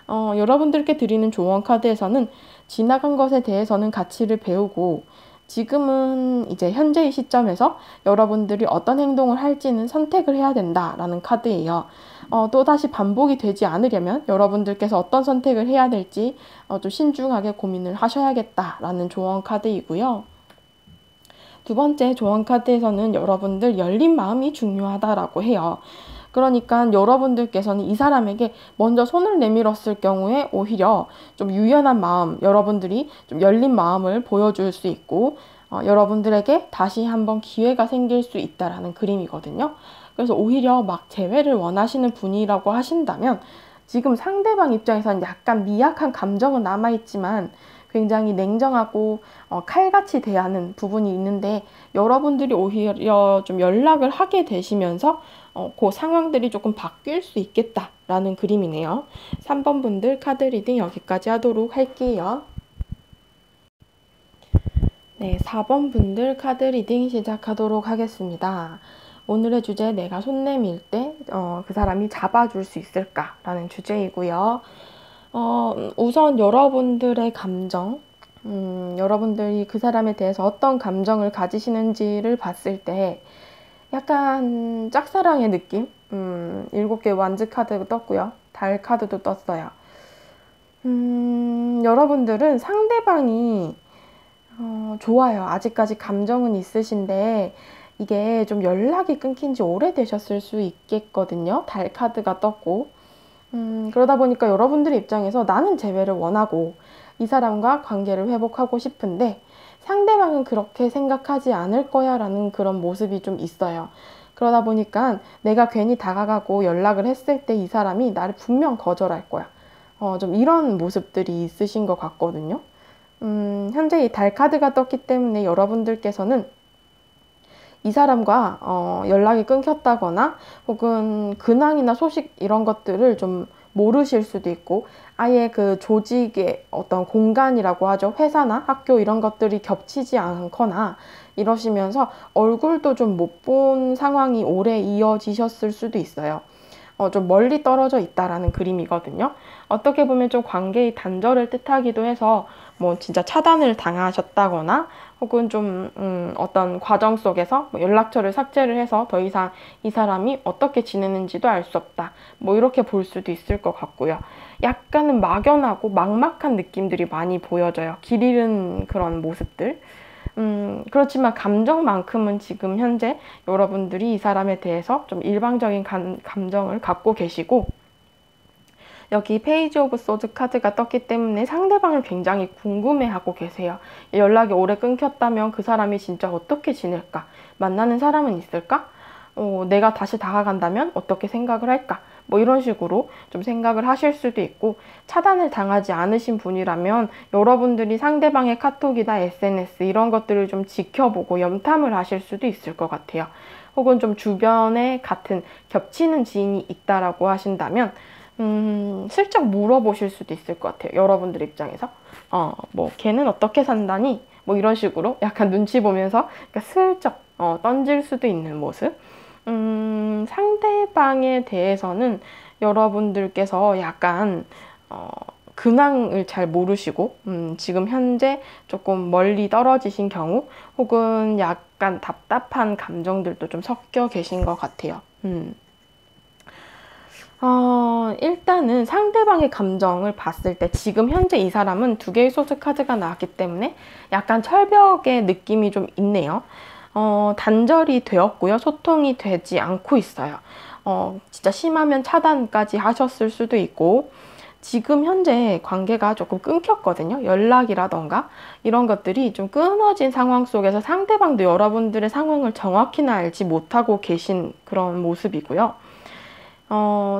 여러분들께 드리는 조언 카드에서는 지나간 것에 대해서는 가치를 배우고 지금은 이제 현재의 시점에서 여러분들이 어떤 행동을 할지는 선택을 해야 된다라는 카드예요. 또다시 반복이 되지 않으려면 여러분들께서 어떤 선택을 해야 될지 좀 신중하게 고민을 하셔야겠다라는 조언 카드이고요. 두 번째 조언 카드에서는 여러분들 열린 마음이 중요하다라고 해요. 그러니까 여러분들께서는 이 사람에게 먼저 손을 내밀었을 경우에 오히려 좀 유연한 마음, 여러분들이 좀 열린 마음을 보여줄 수 있고 여러분들에게 다시 한번 기회가 생길 수 있다라는 그림이거든요. 그래서 오히려 막 재회를 원하시는 분이라고 하신다면 지금 상대방 입장에서는 약간 미약한 감정은 남아있지만 굉장히 냉정하고 칼같이 대하는 부분이 있는데 여러분들이 오히려 좀 연락을 하게 되시면서 그 상황들이 조금 바뀔 수 있겠다라는 그림이네요. 3번 분들 카드 리딩 여기까지 하도록 할게요. 네, 4번 분들 카드 리딩 시작하도록 하겠습니다. 오늘의 주제, 내가 손 내밀 때 그 사람이 잡아줄 수 있을까? 라는 주제이고요. 우선 여러분들의 감정, 여러분들이 그 사람에 대해서 어떤 감정을 가지시는지를 봤을 때 약간 짝사랑의 느낌? 7개 완즈 카드 떴고요. 달 카드도 떴어요. 여러분들은 상대방이 좋아요. 아직까지 감정은 있으신데 이게 좀 연락이 끊긴 지 오래되셨을 수 있겠거든요. 달 카드가 떴고 그러다 보니까 여러분들의 입장에서 나는 재회를 원하고 이 사람과 관계를 회복하고 싶은데 상대방은 그렇게 생각하지 않을 거야 라는 그런 모습이 좀 있어요. 그러다 보니까 내가 괜히 다가가고 연락을 했을 때 이 사람이 나를 분명 거절할 거야. 좀 이런 모습들이 있으신 것 같거든요. 현재 이 달 카드가 떴기 때문에 여러분들께서는 이 사람과 연락이 끊겼다거나 혹은 근황이나 소식 이런 것들을 좀 모르실 수도 있고, 아예 그 조직의 어떤 공간이라고 하죠. 회사나 학교 이런 것들이 겹치지 않거나 이러시면서 얼굴도 좀 못 본 상황이 오래 이어지셨을 수도 있어요. 좀 멀리 떨어져 있다라는 그림이거든요. 어떻게 보면 좀 관계의 단절을 뜻하기도 해서 뭐 진짜 차단을 당하셨다거나 혹은 좀 어떤 과정 속에서 뭐 연락처를 삭제를 해서 더 이상 이 사람이 어떻게 지내는지도 알 수 없다. 뭐 이렇게 볼 수도 있을 것 같고요. 약간은 막연하고 막막한 느낌들이 많이 보여져요. 길 잃은 그런 모습들. 그렇지만 감정만큼은 지금 현재 여러분들이 이 사람에 대해서 좀 일방적인 감정을 갖고 계시고, 여기 페이지 오브 소드 카드가 떴기 때문에 상대방을 굉장히 궁금해하고 계세요. 연락이 오래 끊겼다면 그 사람이 진짜 어떻게 지낼까? 만나는 사람은 있을까? 내가 다시 다가간다면 어떻게 생각을 할까? 뭐 이런 식으로 좀 생각을 하실 수도 있고, 차단을 당하지 않으신 분이라면 여러분들이 상대방의 카톡이나 SNS 이런 것들을 좀 지켜보고 염탐을 하실 수도 있을 것 같아요. 혹은 좀 주변에 같은 겹치는 지인이 있다라고 하신다면 슬쩍 물어보실 수도 있을 것 같아요. 여러분들 입장에서 뭐 걔는 어떻게 산다니? 뭐 이런 식으로 약간 눈치 보면서 그러니까 슬쩍 던질 수도 있는 모습. 상대방에 대해서는 여러분들께서 약간 근황을 잘 모르시고 지금 현재 조금 멀리 떨어지신 경우 혹은 약간 답답한 감정들도 좀 섞여 계신 것 같아요. 일단은 상대방의 감정을 봤을 때 지금 현재 이 사람은 두 개의 소드 카드가 나왔기 때문에 약간 철벽의 느낌이 좀 있네요. 단절이 되었고요. 소통이 되지 않고 있어요. 진짜 심하면 차단까지 하셨을 수도 있고, 지금 현재 관계가 조금 끊겼거든요. 연락이라던가 이런 것들이 좀 끊어진 상황 속에서 상대방도 여러분들의 상황을 정확히는 알지 못하고 계신 그런 모습이고요.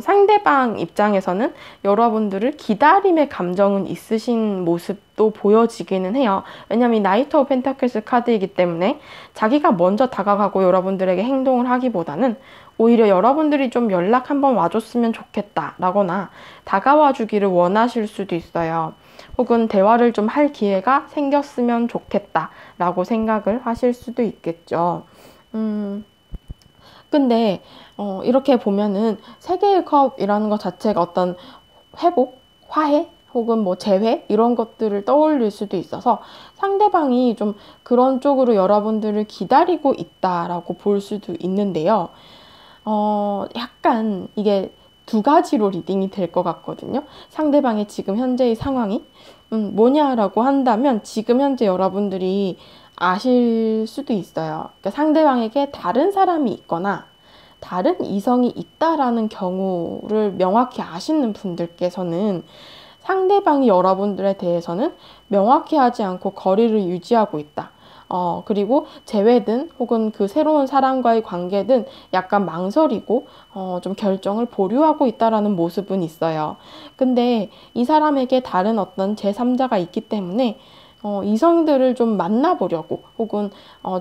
상대방 입장에서는 여러분들을 기다림의 감정은 있으신 모습도 보여지기는 해요. 왜냐면 이 나이트 오브 펜타클스 카드이기 때문에 자기가 먼저 다가가고 여러분들에게 행동을 하기보다는 오히려 여러분들이 좀 연락 한번 와줬으면 좋겠다 라거나 다가와 주기를 원하실 수도 있어요. 혹은 대화를 좀 할 기회가 생겼으면 좋겠다 라고 생각을 하실 수도 있겠죠. 근데 이렇게 보면은 세 개의 컵이라는 것 자체가 어떤 회복, 화해, 혹은 뭐 재회 이런 것들을 떠올릴 수도 있어서 상대방이 좀 그런 쪽으로 여러분들을 기다리고 있다라고 볼 수도 있는데요. 약간 이게 두 가지로 리딩이 될 것 같거든요. 상대방의 지금 현재의 상황이 뭐냐라고 한다면 지금 현재 여러분들이 아실 수도 있어요. 그러니까 상대방에게 다른 사람이 있거나 다른 이성이 있다라는 경우를 명확히 아시는 분들께서는 상대방이 여러분들에 대해서는 명확히 하지 않고 거리를 유지하고 있다. 그리고 재회든 혹은 그 새로운 사람과의 관계든 약간 망설이고 좀 결정을 보류하고 있다라는 모습은 있어요. 근데 이 사람에게 다른 어떤 제3자가 있기 때문에 이성들을 좀 만나보려고 혹은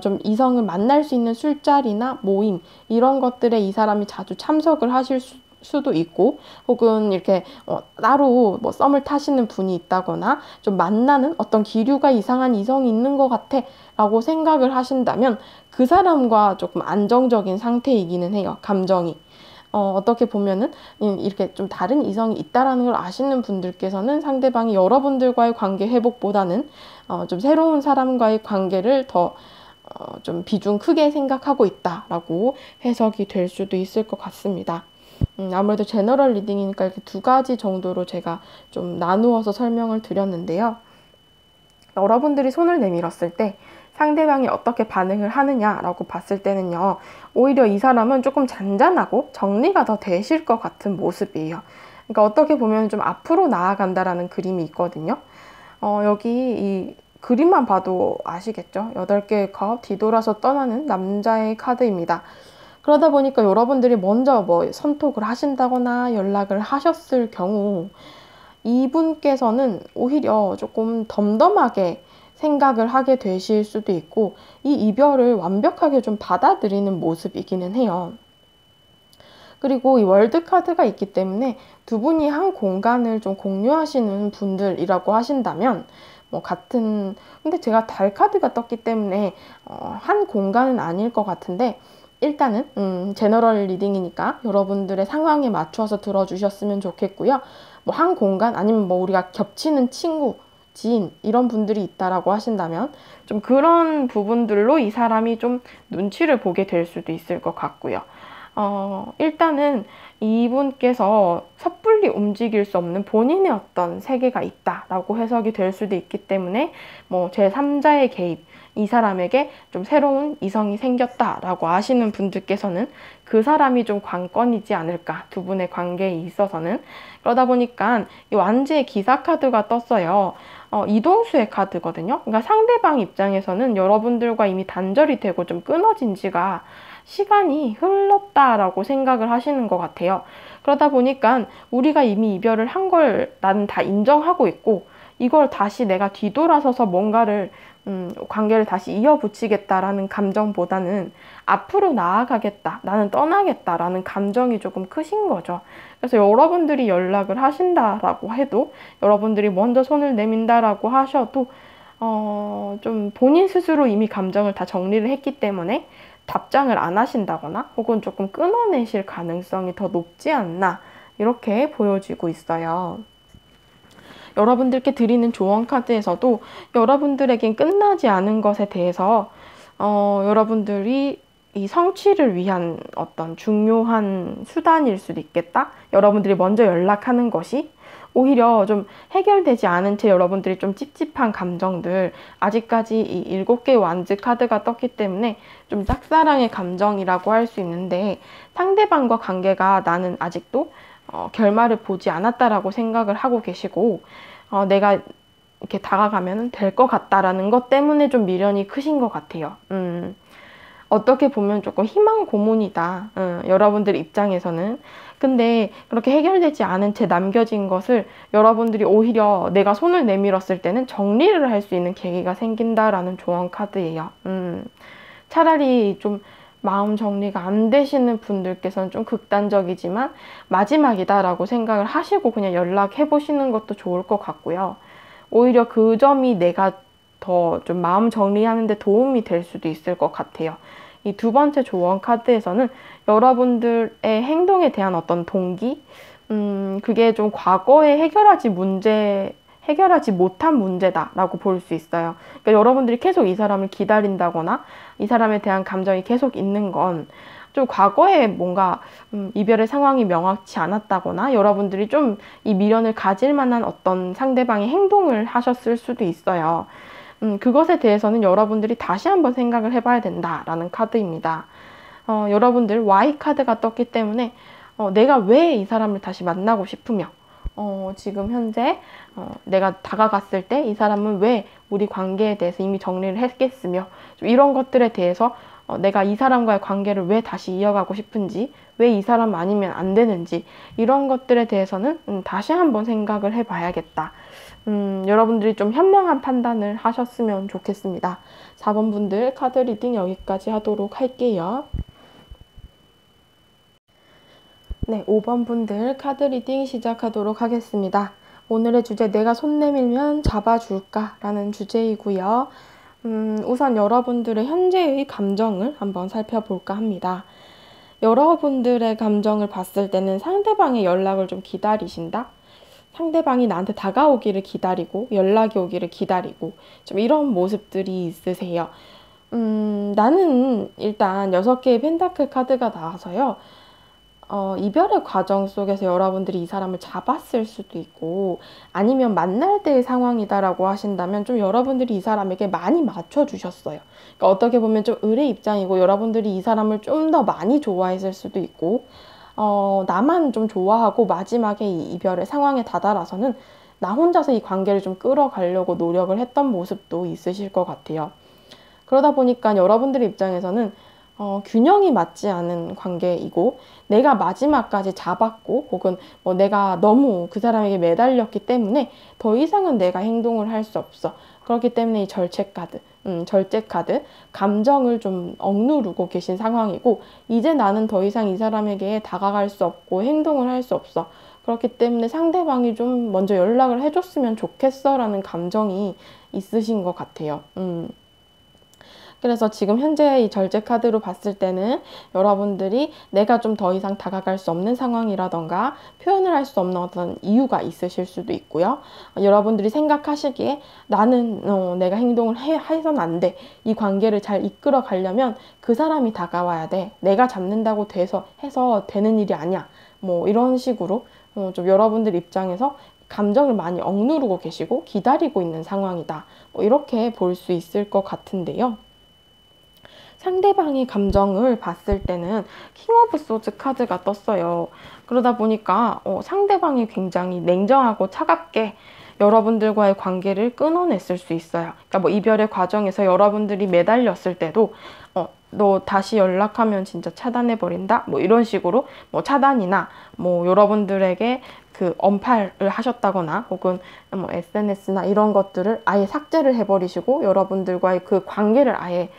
좀 이성을 만날 수 있는 술자리나 모임 이런 것들에 이 사람이 자주 참석을 하실 수도 있고, 혹은 이렇게 따로 뭐 썸을 타시는 분이 있다거나 좀 만나는 어떤 기류가 이상한 이성이 있는 것 같아 라고 생각을 하신다면 그 사람과 조금 안정적인 상태이기는 해요. 감정이. 어떻게 보면은 이렇게 좀 다른 이성이 있다라는 걸 아시는 분들께서는 상대방이 여러분들과의 관계 회복보다는 좀 새로운 사람과의 관계를 더 좀 비중 크게 생각하고 있다라고 해석이 될 수도 있을 것 같습니다. 아무래도 제너럴 리딩이니까 이렇게 두 가지 정도로 제가 좀 나누어서 설명을 드렸는데요. 여러분들이 손을 내밀었을 때 상대방이 어떻게 반응을 하느냐라고 봤을 때는요, 오히려 이 사람은 조금 잔잔하고 정리가 더 되실 것 같은 모습이에요. 그러니까 어떻게 보면 좀 앞으로 나아간다라는 그림이 있거든요. 여기 이 그림만 봐도 아시겠죠? 8개의 컵 뒤돌아서 떠나는 남자의 카드입니다. 그러다 보니까 여러분들이 먼저 뭐 선톡을 하신다거나 연락을 하셨을 경우 이분께서는 오히려 조금 덤덤하게 생각을 하게 되실 수도 있고, 이 이별을 완벽하게 좀 받아들이는 모습이기는 해요. 그리고 이 월드카드가 있기 때문에 두 분이 한 공간을 좀 공유하시는 분들이라고 하신다면, 근데 제가 달 카드가 떴기 때문에 한 공간은 아닐 것 같은데, 일단은 제너럴 리딩이니까 여러분들의 상황에 맞춰서 들어주셨으면 좋겠고요. 한 공간 아니면 우리가 겹치는 친구, 지인 이런 분들이 있다라고 하신다면 좀 그런 부분들로 이 사람이 좀 눈치를 보게 될 수도 있을 것 같고요. 일단은 이분께서 섣불리 움직일 수 없는 본인의 어떤 세계가 있다라고 해석이 될 수도 있기 때문에 제3자의 개입, 이 사람에게 좀 새로운 이성이 생겼다라고 아시는 분들께서는 그 사람이 좀 관건이지 않을까, 두 분의 관계에 있어서는. 그러다 보니까 이 완지의 기사 카드가 떴어요. 이동수의 카드거든요. 그러니까 상대방 입장에서는 여러분들과 이미 단절이 되고 좀 끊어진 지가 시간이 흘렀다라고 생각을 하시는 것 같아요. 그러다 보니까 우리가 이미 이별을 한 걸 나는 다 인정하고 있고, 이걸 다시 내가 뒤돌아서서 뭔가를 관계를 다시 이어붙이겠다라는 감정보다는 앞으로 나아가겠다, 나는 떠나겠다라는 감정이 조금 크신 거죠. 그래서 여러분들이 연락을 하신다라고 해도, 여러분들이 먼저 손을 내민다라고 하셔도 좀 본인 스스로 이미 감정을 다 정리를 했기 때문에 답장을 안 하신다거나 혹은 조금 끊어내실 가능성이 더 높지 않나, 이렇게 보여지고 있어요. 여러분들께 드리는 조언 카드에서도 여러분들에겐 끝나지 않은 것에 대해서 여러분들이 이 성취를 위한 어떤 중요한 수단일 수도 있겠다. 여러분들이 먼저 연락하는 것이 오히려 좀 해결되지 않은 채 여러분들이 좀 찝찝한 감정들, 아직까지 이 7개의 완즈 카드가 떴기 때문에 좀 짝사랑의 감정이라고 할 수 있는데, 상대방과 관계가 나는 아직도 결말을 보지 않았다라고 생각을 하고 계시고, 내가 이렇게 다가가면 될 것 같다라는 것 때문에 좀 미련이 크신 것 같아요. 어떻게 보면 조금 희망 고문이다, 여러분들 입장에서는. 근데 그렇게 해결되지 않은 채 남겨진 것을 여러분들이 오히려 내가 손을 내밀었을 때는 정리를 할 수 있는 계기가 생긴다라는 조언 카드예요. 차라리 좀 마음 정리가 안 되시는 분들께서는 좀 극단적이지만 마지막이다라고 생각을 하시고 그냥 연락해 보시는 것도 좋을 것 같고요. 오히려 그 점이 내가 더 좀 마음 정리하는 데 도움이 될 수도 있을 것 같아요. 이 두 번째 조언 카드에서는 여러분들의 행동에 대한 어떤 동기, 그게 좀 과거에 해결하지 못한 문제다라고 볼 수 있어요. 그러니까 여러분들이 계속 이 사람을 기다린다거나 이 사람에 대한 감정이 계속 있는 건 좀 과거에 뭔가 이별의 상황이 명확치 않았다거나 여러분들이 좀 이 미련을 가질 만한 어떤 상대방의 행동을 하셨을 수도 있어요. 그것에 대해서는 여러분들이 다시 한번 생각을 해봐야 된다라는 카드입니다. 여러분들 Y 카드가 떴기 때문에 내가 왜 이 사람을 다시 만나고 싶으며 지금 현재 내가 다가갔을 때 이 사람은 왜 우리 관계에 대해서 이미 정리를 했겠으며, 좀 이런 것들에 대해서 내가 이 사람과의 관계를 왜 다시 이어가고 싶은지, 왜 이 사람 아니면 안 되는지, 이런 것들에 대해서는 다시 한번 생각을 해봐야겠다. 여러분들이 좀 현명한 판단을 하셨으면 좋겠습니다. 4번 분들 카드 리딩 여기까지 하도록 할게요. 네, 5번 분들 카드 리딩 시작하도록 하겠습니다. 오늘의 주제, 내가 손 내밀면 잡아줄까? 라는 주제이고요. 우선 여러분들의 현재의 감정을 한번 살펴볼까 합니다. 여러분들의 감정을 봤을 때는 상대방의 연락을 좀 기다리신다? 상대방이 나한테 다가오기를 기다리고 연락이 오기를 기다리고 좀 이런 모습들이 있으세요. 나는 일단 6개의 펜타클 카드가 나와서요. 이별의 과정 속에서 여러분들이 이 사람을 잡았을 수도 있고, 아니면 만날 때의 상황이다라고 하신다면 좀 여러분들이 이 사람에게 많이 맞춰주셨어요. 그러니까 어떻게 보면 좀 을의 입장이고, 여러분들이 이 사람을 좀 더 많이 좋아했을 수도 있고, 나만 좀 좋아하고 마지막에 이 이별의 상황에 다다라서는 나 혼자서 이 관계를 좀 끌어가려고 노력을 했던 모습도 있으실 것 같아요. 그러다 보니까 여러분들 입장에서는 균형이 맞지 않은 관계이고, 내가 마지막까지 잡았고 혹은 내가 너무 그 사람에게 매달렸기 때문에 더 이상은 내가 행동을 할 수 없어. 그렇기 때문에 이 절제 카드, 감정을 좀 억누르고 계신 상황이고, 이제 나는 더 이상 이 사람에게 다가갈 수 없고 행동을 할 수 없어. 그렇기 때문에 상대방이 좀 먼저 연락을 해줬으면 좋겠어 라는 감정이 있으신 것 같아요. 그래서 지금 현재 이 절제 카드로 봤을 때는 여러분들이 내가 좀 더 이상 다가갈 수 없는 상황이라던가 표현을 할 수 없는 어떤 이유가 있으실 수도 있고요. 여러분들이 생각하시기에 나는 내가 행동을 해서는 안 돼. 이 관계를 잘 이끌어 가려면 그 사람이 다가와야 돼. 내가 잡는다고 해서 되는 일이 아니야. 뭐 이런 식으로 좀 여러분들 입장에서 감정을 많이 억누르고 계시고 기다리고 있는 상황이다. 뭐 이렇게 볼 수 있을 것 같은데요. 상대방의 감정을 봤을 때는 킹 오브 소즈 카드가 떴어요. 그러다 보니까 상대방이 굉장히 냉정하고 차갑게 여러분들과의 관계를 끊어냈을 수 있어요. 그러니까 뭐 이별의 과정에서 여러분들이 매달렸을 때도 너 다시 연락하면 진짜 차단해버린다? 뭐 이런 식으로 뭐 차단이나 뭐 여러분들에게 그 언팔을 하셨다거나 혹은 뭐 SNS나 이런 것들을 아예 삭제를 해버리시고 여러분들과의 그 관계를 아예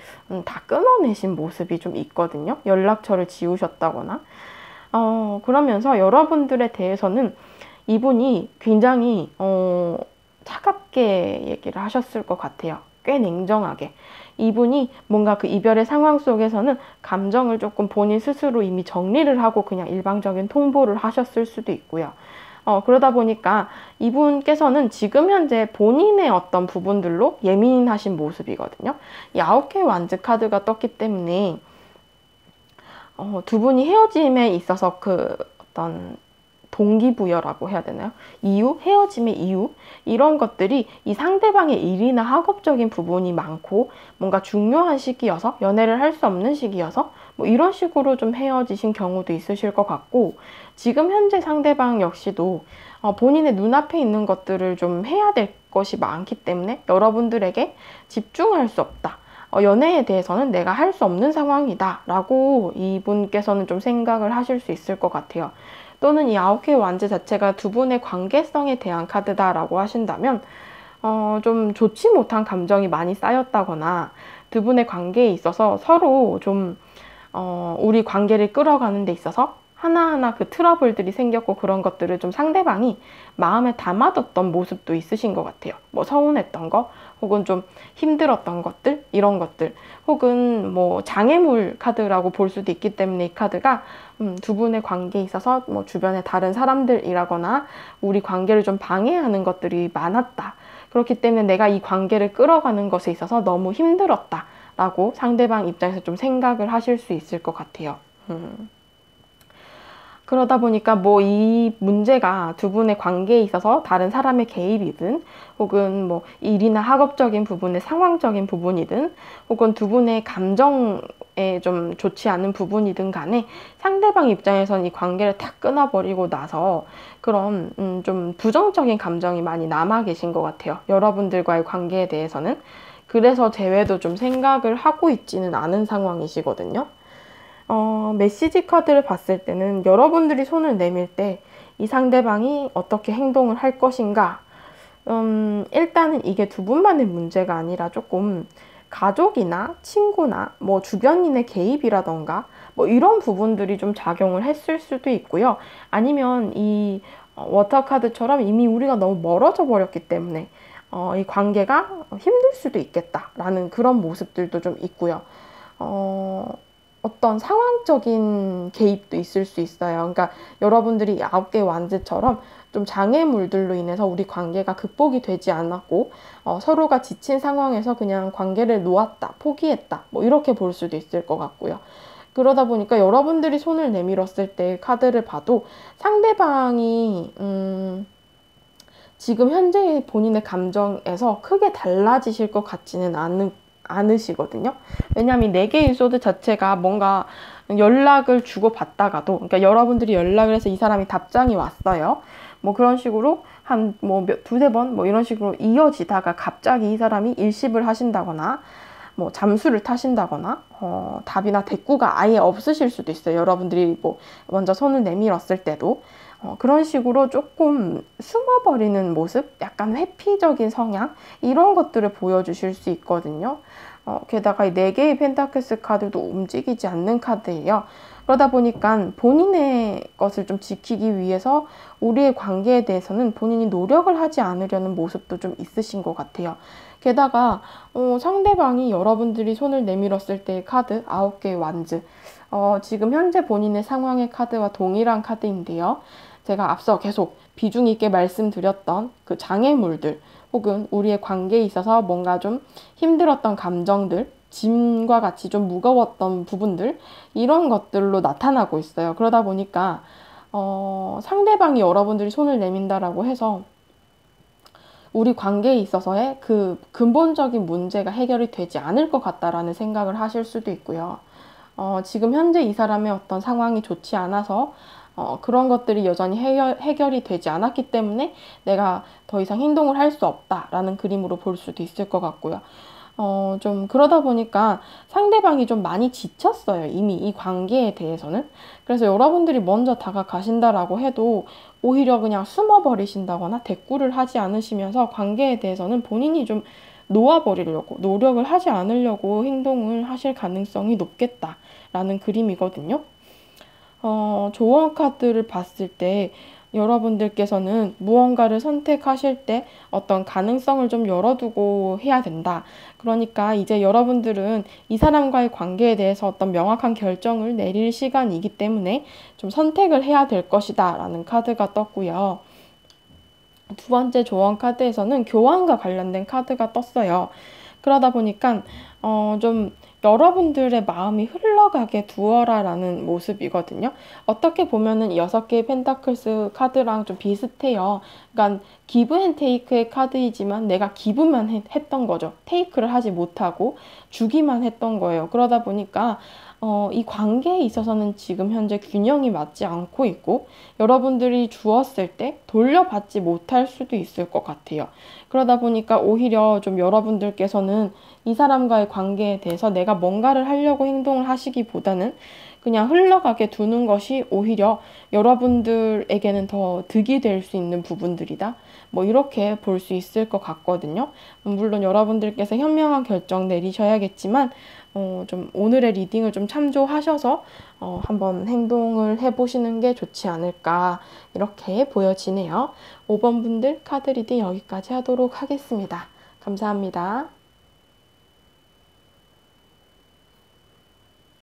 다 끊어내신 모습이 좀 있거든요. 연락처를 지우셨다거나. 그러면서 여러분들에 대해서는 이분이 굉장히 차갑게 얘기를 하셨을 것 같아요. 꽤 냉정하게. 이분이 뭔가 그 이별의 상황 속에서는 감정을 조금 본인 스스로 이미 정리를 하고 그냥 일방적인 통보를 하셨을 수도 있고요. 그러다 보니까 이분께서는 지금 현재 본인의 어떤 부분들로 예민하신 모습이거든요. 이 9개의 완즈 카드가 떴기 때문에 두 분이 헤어짐에 있어서 그 어떤 동기부여라고 해야 되나요? 이유? 헤어짐의 이유? 이런 것들이 이 상대방의 일이나 학업적인 부분이 많고 뭔가 중요한 시기여서 연애를 할 수 없는 시기여서 뭐 이런 식으로 좀 헤어지신 경우도 있으실 것 같고, 지금 현재 상대방 역시도 본인의 눈앞에 있는 것들을 좀 해야 될 것이 많기 때문에 여러분들에게 집중할 수 없다. 연애에 대해서는 내가 할 수 없는 상황이다 라고 이분께서는 좀 생각을 하실 수 있을 것 같아요. 또는 이 9개의 완즈 자체가 두 분의 관계성에 대한 카드다라고 하신다면 좀 좋지 못한 감정이 많이 쌓였다거나 두 분의 관계에 있어서 서로 좀 우리 관계를 끌어가는 데 있어서 하나하나 그 트러블들이 생겼고 그런 것들을 좀 상대방이 마음에 담아뒀던 모습도 있으신 것 같아요. 뭐 서운했던 거 혹은 좀 힘들었던 것들, 이런 것들, 혹은 뭐 장애물 카드라고 볼 수도 있기 때문에 이 카드가 두 분의 관계에 있어서 뭐 주변에 다른 사람들이라거나 우리 관계를 좀 방해하는 것들이 많았다. 그렇기 때문에 내가 이 관계를 끌어가는 것에 있어서 너무 힘들었다 라고 상대방 입장에서 좀 생각을 하실 수 있을 것 같아요. 그러다 보니까 뭐 이 문제가 두 분의 관계에 있어서 다른 사람의 개입이든 혹은 뭐 일이나 학업적인 부분의 상황적인 부분이든 혹은 두 분의 감정에 좀 좋지 않은 부분이든 간에 상대방 입장에서는 이 관계를 탁 끊어버리고 나서 그런 좀 부정적인 감정이 많이 남아 계신 것 같아요. 여러분들과의 관계에 대해서는. 그래서 재회도 좀 생각을 하고 있지는 않은 상황이시거든요. 메시지 카드를 봤을 때는 여러분들이 손을 내밀 때 이 상대방이 어떻게 행동을 할 것인가, 일단은 이게 두 분만의 문제가 아니라 조금 가족이나 친구나 뭐 주변인의 개입이라던가 뭐 이런 부분들이 좀 작용을 했을 수도 있고요. 아니면 이 워터 카드처럼 이미 우리가 너무 멀어져 버렸기 때문에 이 관계가 힘들 수도 있겠다라는 그런 모습들도 좀 있고요. 어떤 상황적인 개입도 있을 수 있어요. 그러니까 여러분들이 9개의 완즈처럼 좀 장애물들로 인해서 우리 관계가 극복이 되지 않았고 서로가 지친 상황에서 그냥 관계를 놓았다, 포기했다, 뭐 이렇게 볼 수도 있을 것 같고요. 그러다 보니까 여러분들이 손을 내밀었을 때 카드를 봐도 상대방이 지금 현재 본인의 감정에서 크게 달라지실 것 같지는 않으시거든요. 왜냐하면 4개의 소드 자체가 뭔가 연락을 주고받다가도, 그러니까 여러분들이 연락을 해서 이 사람이 답장이 왔어요. 뭐 그런 식으로 한 뭐 두세 번 뭐 이런 식으로 이어지다가 갑자기 이 사람이 일십을 하신다거나 뭐 잠수를 타신다거나 답이나 대꾸가 아예 없으실 수도 있어요. 여러분들이 뭐 먼저 손을 내밀었을 때도 그런 식으로 조금 숨어버리는 모습, 약간 회피적인 성향, 이런 것들을 보여주실 수 있거든요. 게다가 이 4개의 펜타클스 카드도 움직이지 않는 카드예요. 그러다 보니까 본인의 것을 좀 지키기 위해서 우리의 관계에 대해서는 본인이 노력을 하지 않으려는 모습도 좀 있으신 것 같아요. 게다가 상대방이 여러분들이 손을 내밀었을 때의 카드 9개의 완즈, 지금 현재 본인의 상황의 카드와 동일한 카드인데요. 제가 앞서 계속 비중 있게 말씀드렸던 그 장애물들, 혹은 우리의 관계에 있어서 뭔가 좀 힘들었던 감정들, 짐과 같이 좀 무거웠던 부분들, 이런 것들로 나타나고 있어요. 그러다 보니까 상대방이 여러분들이 손을 내민다라고 해서 우리 관계에 있어서의 그 근본적인 문제가 해결이 되지 않을 것 같다라는 생각을 하실 수도 있고요. 지금 현재 이 사람의 어떤 상황이 좋지 않아서 그런 것들이 여전히 해결이 되지 않았기 때문에 내가 더 이상 행동을 할 수 없다라는 그림으로 볼 수도 있을 것 같고요. 좀 그러다 보니까 상대방이 좀 많이 지쳤어요. 이미 이 관계에 대해서는. 그래서 여러분들이 먼저 다가가신다라고 해도 오히려 그냥 숨어버리신다거나 대꾸를 하지 않으시면서 관계에 대해서는 본인이 좀 놓아버리려고, 노력을 하지 않으려고 행동을 하실 가능성이 높겠다라는 그림이거든요. 조언 카드를 봤을 때 여러분들께서는 무언가를 선택하실 때 어떤 가능성을 좀 열어두고 해야 된다. 그러니까 이제 여러분들은 이 사람과의 관계에 대해서 어떤 명확한 결정을 내릴 시간이기 때문에 좀 선택을 해야 될 것이다 라는 카드가 떴고요. 두 번째 조언 카드에서는 교환과 관련된 카드가 떴어요. 그러다 보니까 좀 여러분들의 마음이 흘러가게 두어라 라는 모습이거든요. 어떻게 보면은 6개의 펜타클스 카드랑 좀 비슷해요. 그러니까 기브 앤 테이크의 카드이지만 내가 기브만 했던 거죠. 테이크를 하지 못하고 주기만 했던 거예요. 그러다 보니까 이 관계에 있어서는 지금 현재 균형이 맞지 않고 있고 여러분들이 주었을 때 돌려받지 못할 수도 있을 것 같아요. 그러다 보니까 오히려 좀 여러분들께서는 이 사람과의 관계에 대해서 내가 뭔가를 하려고 행동을 하시기보다는 그냥 흘러가게 두는 것이 오히려 여러분들에게는 더 득이 될 수 있는 부분들이다. 뭐 이렇게 볼 수 있을 것 같거든요. 물론 여러분들께서 현명한 결정 내리셔야겠지만 좀 오늘의 리딩을 좀 참조하셔서 한번 행동을 해보시는 게 좋지 않을까 이렇게 보여지네요. 5번 분들 카드 리딩 여기까지 하도록 하겠습니다. 감사합니다.